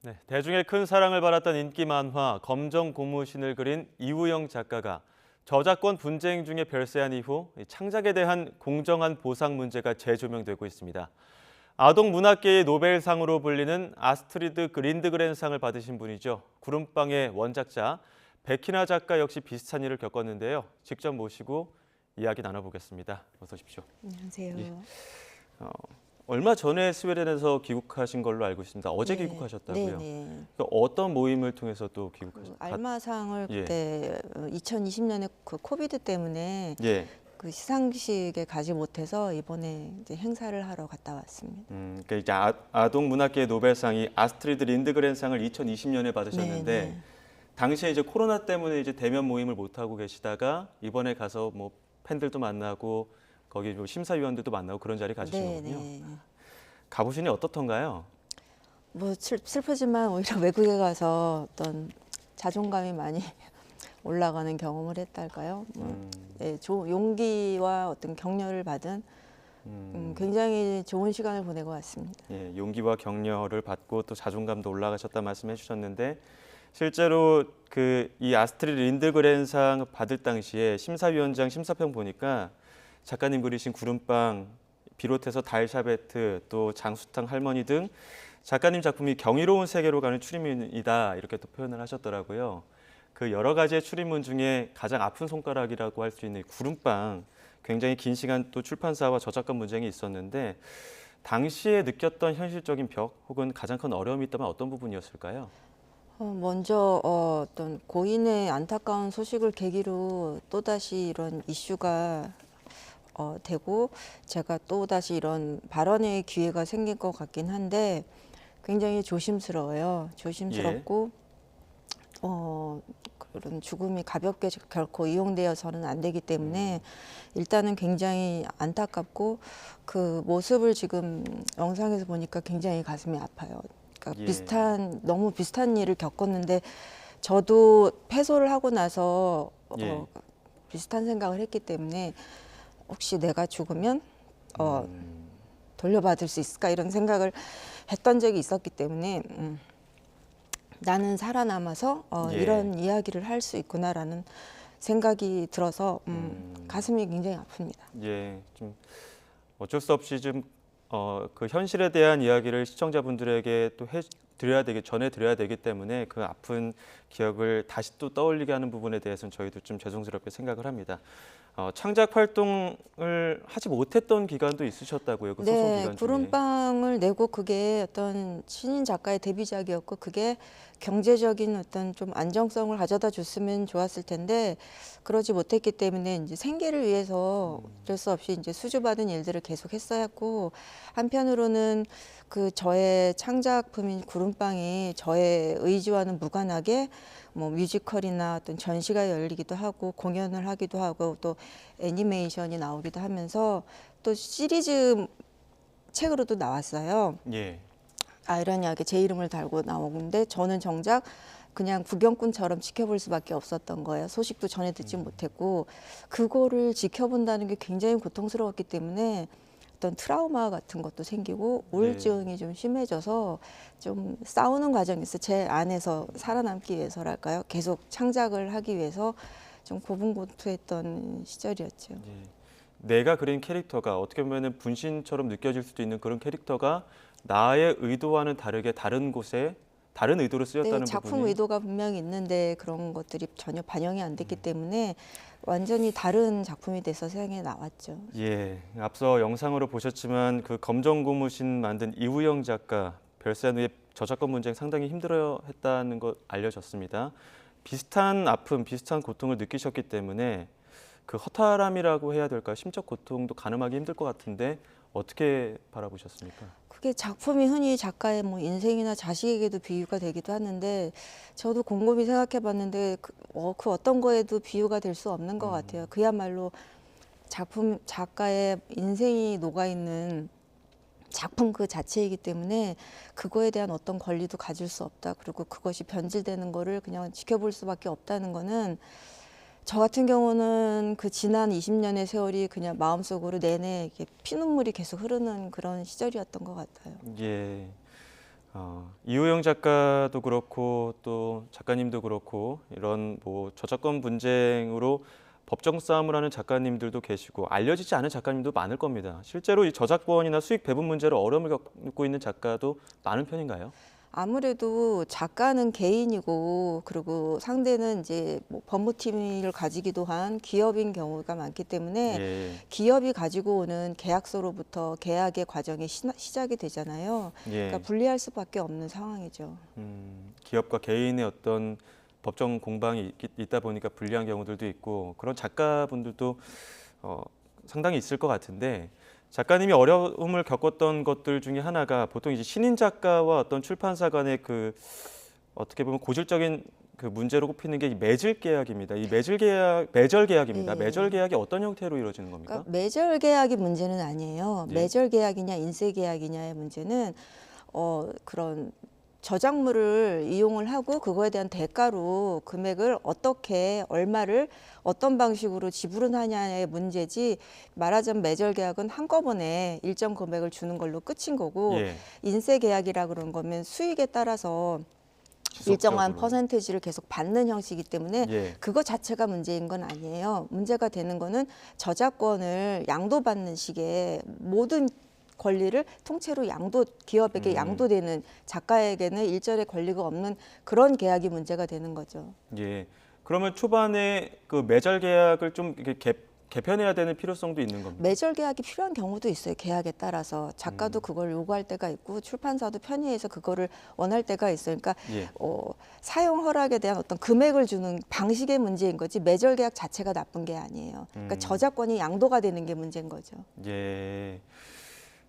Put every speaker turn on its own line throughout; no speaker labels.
네, 대중의 큰 사랑을 받았던 인기 만화 검정 고무신을 그린 이우영 작가가 저작권 분쟁 중에 별세한 이후 창작에 대한 공정한 보상 문제가 재조명되고 있습니다. 아동 문학계의 노벨상으로 불리는 아스트리드 린드그렌상을 받으신 분이죠. 구름빵의 원작자 백희나 작가 역시 비슷한 일을 겪었는데요. 직접 모시고 이야기 나눠보겠습니다. 어서 오십시오.
안녕하세요.
예. 어, 얼마 전에 스웨덴에서 귀국하신 걸로 알고 있습니다. 어제
네,
귀국하셨다고요?
네네.
그 어떤 모임을 통해서 또 귀국하셨?
알마상을
예.
그때 2020년에 그 코비드 때문에
예.
그 시상식에 가지 못해서 이번에 이제 행사를 하러 갔다 왔습니다.
그러니까 이제 아동 문학계의 노벨상이 아스트리드 린드그렌상을 2020년에 받으셨는데
네, 네.
당시에 이제 코로나 때문에 이제 대면 모임을 못 하고 계시다가 이번에 가서 뭐 팬들도 만나고 거기 뭐 심사위원들도 만나고 그런 자리 가지신
네,
거군요.
네.
가보시니 어떻던가요?
뭐 슬프지만 오히려 외국에 가서 어떤 자존감이 많이 올라가는 경험을 했달까요? 네, 용기와 어떤 격려를 받은 굉장히 좋은 시간을 보내고 왔습니다.
예, 용기와 격려를 받고 또 자존감도 올라가셨다 말씀해 주셨는데 실제로 그 이 아스트리드 린드그렌상 받을 당시에 심사위원장 심사평 보니까 작가님 그리신 구름빵 비롯해서 달샤베트 또 장수탕 할머니 등 작가님 작품이 경이로운 세계로 가는 출입문이다 이렇게 또 표현을 하셨더라고요. 그 여러 가지의 출입문 중에 가장 아픈 손가락이라고 할 수 있는 구름빵 굉장히 긴 시간 또 출판사와 저작권 분쟁이 있었는데 당시에 느꼈던 현실적인 벽 혹은 가장 큰 어려움이 있다면 어떤 부분이었을까요?
먼저 어떤 고인의 안타까운 소식을 계기로 또다시 이런 이슈가 되고 제가 또다시 이런 발언의 기회가 생길 것 같긴 한데 굉장히 조심스러워요. 조심스럽고 그런 죽음이 가볍게 결코 이용되어서는 안 되기 때문에 일단은 굉장히 안타깝고 그 모습을 지금 영상에서 보니까 굉장히 가슴이 아파요. 그러니까
예.
너무 비슷한 일을 겪었는데 저도 패소를 하고 나서
예.
비슷한 생각을 했기 때문에 혹시 내가 죽으면
음,
돌려받을 수 있을까 이런 생각을 했던 적이 있었기 때문에 나는 살아남아서
예.
이런 이야기를 할 수 있구나라는 생각이 들어서 가슴이 굉장히 아픕니다.
예, 좀 어쩔 수 없이 좀 그 현실에 대한 이야기를 시청자분들에게 또 전해드려야 되기 때문에 그 아픈 기억을 다시 또 떠올리게 하는 부분에 대해서는 저희도 좀 죄송스럽게 생각을 합니다. 창작 활동을 하지 못했던 기간도 있으셨다고요, 그 소송
네,
기간 중에.
구름빵을 내고 그게 어떤 신인 작가의 데뷔작이었고 그게 경제적인 어떤 좀 안정성을 가져다 줬으면 좋았을 텐데 그러지 못했기 때문에 이제 생계를 위해서 어쩔 수 없이 이제 수주받은 일들을 계속 했어야 했고 한편으로는 그 저의 창작품인 구름빵이 저의 의지와는 무관하게 뭐 뮤지컬이나 어떤 전시가 열리기도 하고 공연을 하기도 하고 또 애니메이션이 나오기도 하면서 또 시리즈 책으로도 나왔어요.
예.
아이러니하게 제 이름을 달고 나오는데 저는 정작 그냥 구경꾼처럼 지켜볼 수밖에 없었던 거예요. 소식도 전해 듣지 못했고 그거를 지켜본다는 게 굉장히 고통스러웠기 때문에 어떤 트라우마 같은 것도 생기고 우울증이 좀 심해져서 좀 싸우는 과정에서 제 안에서 살아남기 위해서랄까요? 계속 창작을 하기 위해서 좀 고분고투했던 시절이었죠.
예. 내가 그린 캐릭터가 어떻게 보면 분신처럼 느껴질 수도 있는 그런 캐릭터가 나의 의도와는 다르게 다른 곳에 다른 의도로
네,
쓰였다는
작품
부분이
의도가 분명히 있는데 그런 것들이 전혀 반영이 안 됐기 때문에 완전히 다른 작품이 돼서 세상에 나왔죠.
예, 앞서 영상으로 보셨지만 그 검정 고무신 만든 이우영 작가 별세한 후에 저작권 분쟁 상당히 힘들어했다는 것 알려졌습니다. 비슷한 아픔, 비슷한 고통을 느끼셨기 때문에 그 허탈함이라고 해야 될까요? 심적 고통도 가늠하기 힘들 것 같은데 어떻게 바라보셨습니까?
그게 작품이 흔히 작가의 뭐 인생이나 자식에게도 비유가 되기도 하는데 저도 곰곰이 생각해 봤는데 그 어떤 거에도 비유가 될 수 없는 것 같아요. 그야말로 작가의 인생이 녹아있는 작품 그 자체이기 때문에 그거에 대한 어떤 권리도 가질 수 없다. 그리고 그것이 변질되는 거를 그냥 지켜볼 수밖에 없다는 거는 저 같은 경우는 그 지난 20년의 세월이 그냥 마음속으로 내내 이렇게 피눈물이 계속 흐르는 그런 시절이었던 것 같아요.
예, 이호영 작가도 그렇고 또 작가님도 그렇고 이런 뭐 저작권 분쟁으로 법정 싸움을 하는 작가님들도 계시고 알려지지 않은 작가님도 많을 겁니다. 실제로 이 저작권이나 수익 배분 문제로 어려움을 겪고 있는 작가도 많은 편인가요?
아무래도 작가는 개인이고 그리고 상대는 이제 뭐 법무팀을 가지기도 한 기업인 경우가 많기 때문에
예,
기업이 가지고 오는 계약서로부터 계약의 과정이 시작이 되잖아요.
예.
그러니까 분리할 수밖에 없는 상황이죠.
기업과 개인의 어떤 법정 공방이 있다 보니까 불리한 경우들도 있고 그런 작가분들도 상당히 있을 것 같은데 작가님이 어려움을 겪었던 것들 중에 하나가 보통 이제 신인 작가와 어떤 출판사 간의 그 어떻게 보면 고질적인 그 문제로 꼽히는 게 이 매질 계약입니다. 이 매절 계약입니다.
네.
매절 계약이 어떤 형태로 이루어지는 겁니까?
그러니까 매절 계약이 문제는 아니에요.
예.
매절 계약이냐 인쇄 계약이냐의 문제는 그런 저작물을 이용을 하고 그거에 대한 대가로 금액을 어떻게 얼마를 어떤 방식으로 지불을 하냐의 문제지 말하자면 매절 계약은 한꺼번에 일정 금액을 주는 걸로 끝인 거고
예.
인쇄 계약이라 그런 거면 수익에 따라서 일정한
지속적으로.
퍼센테이지를 계속 받는 형식이기 때문에
예.
그거 자체가 문제인 건 아니에요. 문제가 되는 거는 저작권을 양도받는 식의 모든 권리를 통째로 기업에게 양도되는 작가에게는 일절의 권리가 없는 그런 계약이 문제가 되는 거죠.
예. 그러면 초반에 그 매절 계약을 좀 이렇게 개편해야 되는 필요성도 있는 겁니다.
매절 계약이 필요한 경우도 있어요. 계약에 따라서 작가도 그걸 요구할 때가 있고 출판사도 편의해서 그거를 원할 때가 있어요. 그러니까
예.
사용 허락에 대한 어떤 금액을 주는 방식의 문제인 거지 매절 계약 자체가 나쁜 게 아니에요. 그러니까 저작권이 양도가 되는 게 문제인 거죠.
예.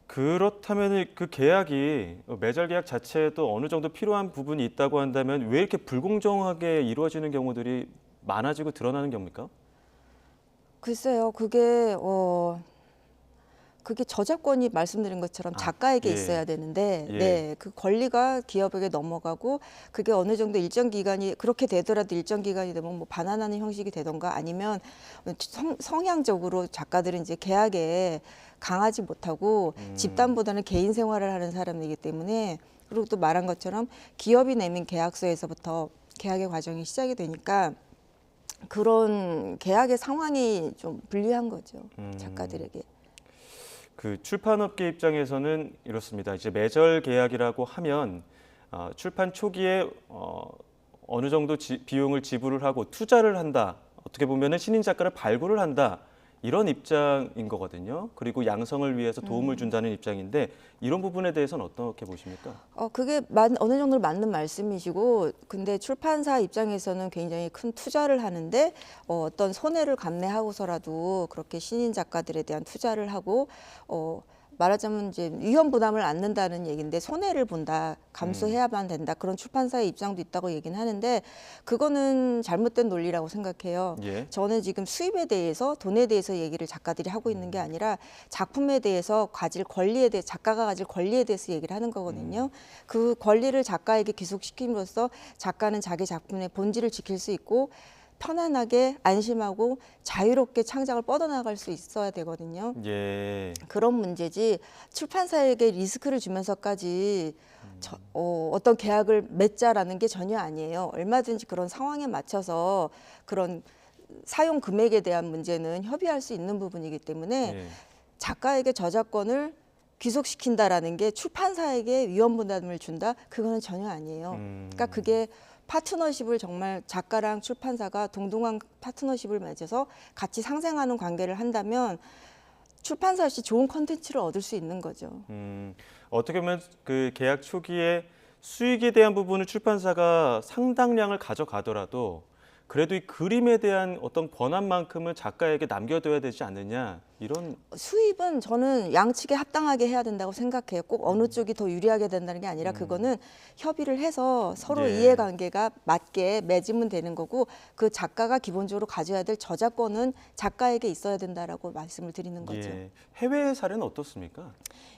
그렇다면 그 계약이 매절 계약 자체도 어느 정도 필요한 부분이 있다고 한다면 왜 이렇게 불공정하게 이루어지는 경우들이 많아지고 드러나는 겁니까?
글쎄요, 그게 저작권이 말씀드린 것처럼 작가에게
예.
있어야 되는데,
예.
네, 그 권리가 기업에게 넘어가고 그게 어느 정도 일정 기간이 그렇게 되더라도 일정 기간이 되면 뭐 반환하는 형식이 되던가 아니면 성향적으로 작가들은 이제 계약에 강하지 못하고 집단보다는 개인 생활을 하는 사람이기 때문에 그리고 또 말한 것처럼 기업이 내민 계약서에서부터 계약의 과정이 시작이 되니까 그런 계약의 상황이 좀 불리한 거죠, 작가들에게.
그 출판업계 입장에서는 이렇습니다. 이제 매절 계약이라고 하면 출판 초기에 어느 정도 비용을 지불을 하고 투자를 한다. 어떻게 보면은 신인 작가를 발굴을 한다. 이런 입장인 거거든요. 그리고 양성을 위해서 도움을 준다는 입장인데 이런 부분에 대해서는 어떻게 보십니까?
그게 어느 정도 맞는 말씀이시고, 근데 출판사 입장에서는 굉장히 큰 투자를 하는데 어떤 손해를 감내하고서라도 그렇게 신인 작가들에 대한 투자를 하고 말하자면 이제 위험 부담을 안는다는 얘기인데 손해를 본다, 감수해야만 된다 그런 출판사의 입장도 있다고 얘기는 하는데 그거는 잘못된 논리라고 생각해요.
예.
저는 지금 수입에 대해서 돈에 대해서 얘기를 작가들이 하고 있는 게 아니라 작품에 대해서 작가가 가질 권리에 대해서 얘기를 하는 거거든요. 그 권리를 작가에게 귀속시킴으로써 작가는 자기 작품의 본질을 지킬 수 있고 편안하게 안심하고 자유롭게 창작을 뻗어나갈 수 있어야 되거든요.
예.
그런 문제지 출판사에게 리스크를 주면서까지 어떤 계약을 맺자라는 게 전혀 아니에요. 얼마든지 그런 상황에 맞춰서 그런 사용 금액에 대한 문제는 협의할 수 있는 부분이기 때문에
예.
작가에게 저작권을 귀속시킨다라는 게 출판사에게 위험 부담을 준다? 그거는 전혀 아니에요. 그러니까 그게 파트너십을 정말 작가랑 출판사가 동등한 파트너십을 맺어서 같이 상생하는 관계를 한다면 출판사 없이 좋은 콘텐츠를 얻을 수 있는 거죠.
어떻게 보면 그 계약 초기에 수익에 대한 부분을 출판사가 상당량을 가져가더라도 그래도 이 그림에 대한 어떤 권한만큼은 작가에게 남겨둬야 되지 않느냐 이런.
수입은 저는 양측에 합당하게 해야 된다고 생각해요. 꼭 어느 쪽이 더 유리하게 된다는 게 아니라 그거는 협의를 해서 서로
예.
이해관계가 맞게 맺으면 되는 거고 그 작가가 기본적으로 가져야 될 저작권은 작가에게 있어야 된다라고 말씀을 드리는 거죠.
예. 해외 사례는 어떻습니까?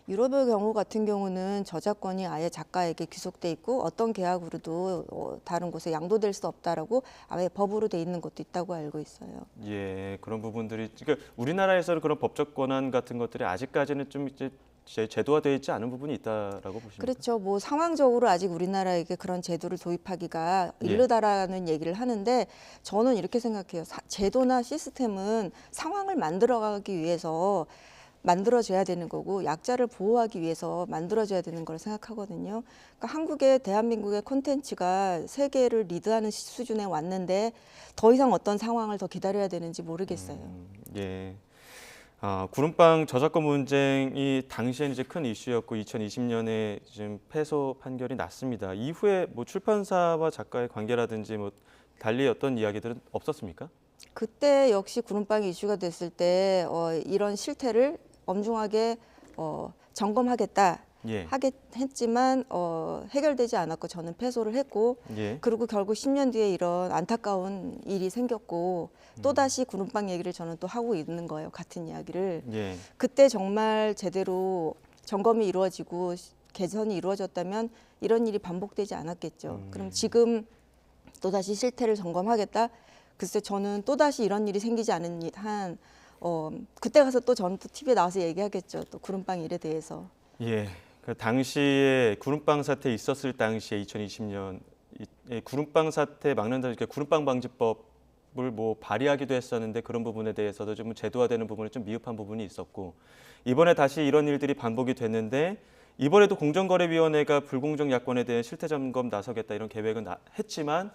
유럽의 경우 같은 경우는 저작권이 아예 작가에게 귀속돼 있고 어떤 계약으로도 다른 곳에 양도될 수 없다라고 아예 법으로 돼 있는 것도 있다고 알고 있어요.
예, 그런 부분들이 그러니까 우리나라에서는 그런 법적 권한 같은 것들이 아직까지는 좀 이제 제도화되어 있지 않은 부분이 있다라고 보십니까?
그렇죠. 뭐 상황적으로 아직 우리나라에게 그런 제도를 도입하기가
예.
이르다라는 얘기를 하는데 저는 이렇게 생각해요. 제도나 시스템은 상황을 만들어가기 위해서 만들어져야 되는 거고 약자를 보호하기 위해서 만들어져야 되는 걸 생각하거든요. 그러니까 한국의 대한민국의 콘텐츠가 세계를 리드하는 수준에 왔는데 더 이상 어떤 상황을 더 기다려야 되는지 모르겠어요.
예. 구름빵 저작권 문쟁이 당시엔 이제 큰 이슈였고 2020년에 지금 패소 판결이 났습니다. 이후에 뭐 출판사와 작가의 관계라든지 뭐 달리 어떤 이야기들은 없었습니까?
그때 역시 구름빵이 이슈가 됐을 때 이런 실태를 엄중하게 점검하겠다
예.
했지만 해결되지 않았고 저는 패소를 했고
예.
그리고 결국 10년 뒤에 이런 안타까운 일이 생겼고 또다시 구름빵 얘기를 저는 또 하고 있는 거예요. 같은 이야기를.
예.
그때 정말 제대로 점검이 이루어지고 개선이 이루어졌다면 이런 일이 반복되지 않았겠죠. 그럼 지금 또다시 실태를 점검하겠다. 글쎄 저는 또다시 이런 일이 생기지 않은 한 그때 가서 또 저는 또 TV에 나와서 얘기하겠죠. 또 구름빵 일에 대해서.
예. 그 당시에 구름빵 사태 있었을 당시에 2020년 구름빵 사태 막는다 그러니까 구름빵 방지법을 뭐 발의하기도 했었는데 그런 부분에 대해서도 좀 제도화되는 부분이 좀 미흡한 부분이 있었고 이번에 다시 이런 일들이 반복이 됐는데 이번에도 공정거래위원회가 불공정 약관에 대한 실태 점검 나서겠다 이런 계획은 했지만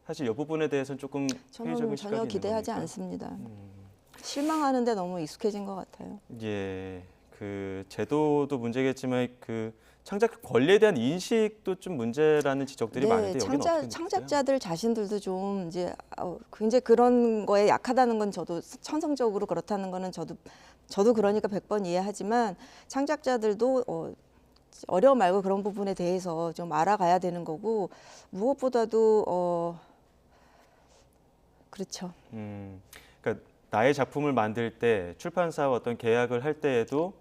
사실 이 부분에 대해서는 조금
저는
회의적인 시각이
전혀
있는
기대하지
겁니까?
않습니다. 실망하는데 너무 익숙해진 것 같아요.
예, 그 제도도 문제겠지만 그 창작 권리에 대한 인식도 좀 문제라는 지적들이 많은데 여기는 어떻게 보세요?
창작자들 자신들도 좀 이제 굉장히 그런 거에 약하다는 건 저도 천성적으로 그렇다는 거는 저도 그러니까 100번 이해하지만 창작자들도 어려움 말고 그런 부분에 대해서 좀 알아가야 되는 거고 무엇보다도 그렇죠.
그러니까 나의 작품을 만들 때 출판사와 어떤 계약을 할 때에도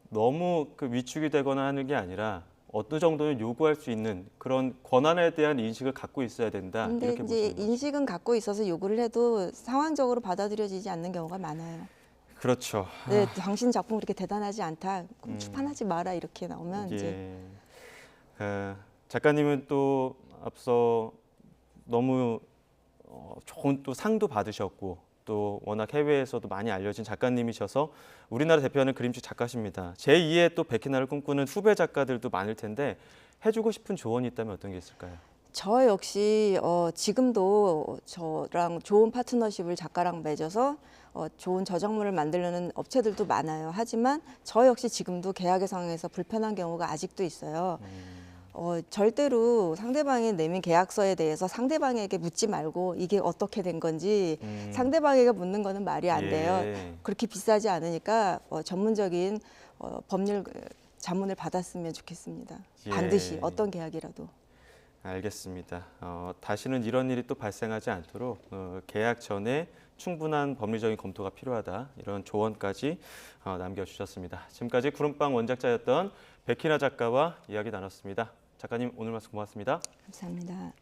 너무 그 위축이 되거나 하는 게 아니라 어느 정도는 요구할 수 있는 그런 권한에 대한 인식을 갖고 있어야 된다.
근데
이렇게
이제
보시는 거죠.
인식은 갖고 있어서 요구를 해도 상황적으로 받아들여지지 않는 경우가 많아요.
그렇죠.
네, 당신 작품 그렇게 대단하지 않다. 그럼 출판하지 마라 이렇게 나오면 이제
예. 작가님은 또 앞서 너무 좋은 또 상도 받으셨고 또 워낙 해외에서도 많이 알려진 작가님이셔서 우리나라 대표하는 그림책 작가십니다. 제2의 또 백희나를 꿈꾸는 후배 작가들도 많을 텐데 해주고 싶은 조언이 있다면 어떤 게 있을까요?
저 역시 지금도 저랑 좋은 파트너십을 작가랑 맺어서 좋은 저작물을 만들려는 업체들도 많아요. 하지만 저 역시 지금도 계약의 상황에서 불편한 경우가 아직도 있어요. 절대로 상대방이 내민 계약서에 대해서 상대방에게 묻지 말고 이게 어떻게 된 건지 상대방에게 묻는 거는 말이 안 돼요.
예.
그렇게 비싸지 않으니까 전문적인 법률 자문을 받았으면 좋겠습니다.
예.
반드시 어떤 계약이라도.
알겠습니다. 다시는 이런 일이 또 발생하지 않도록 계약 전에 충분한 법리적인 검토가 필요하다. 이런 조언까지 남겨주셨습니다. 지금까지 구름빵 원작자였던 백희나 작가와 이야기 나눴습니다. 작가님 오늘 말씀 고맙습니다.
감사합니다.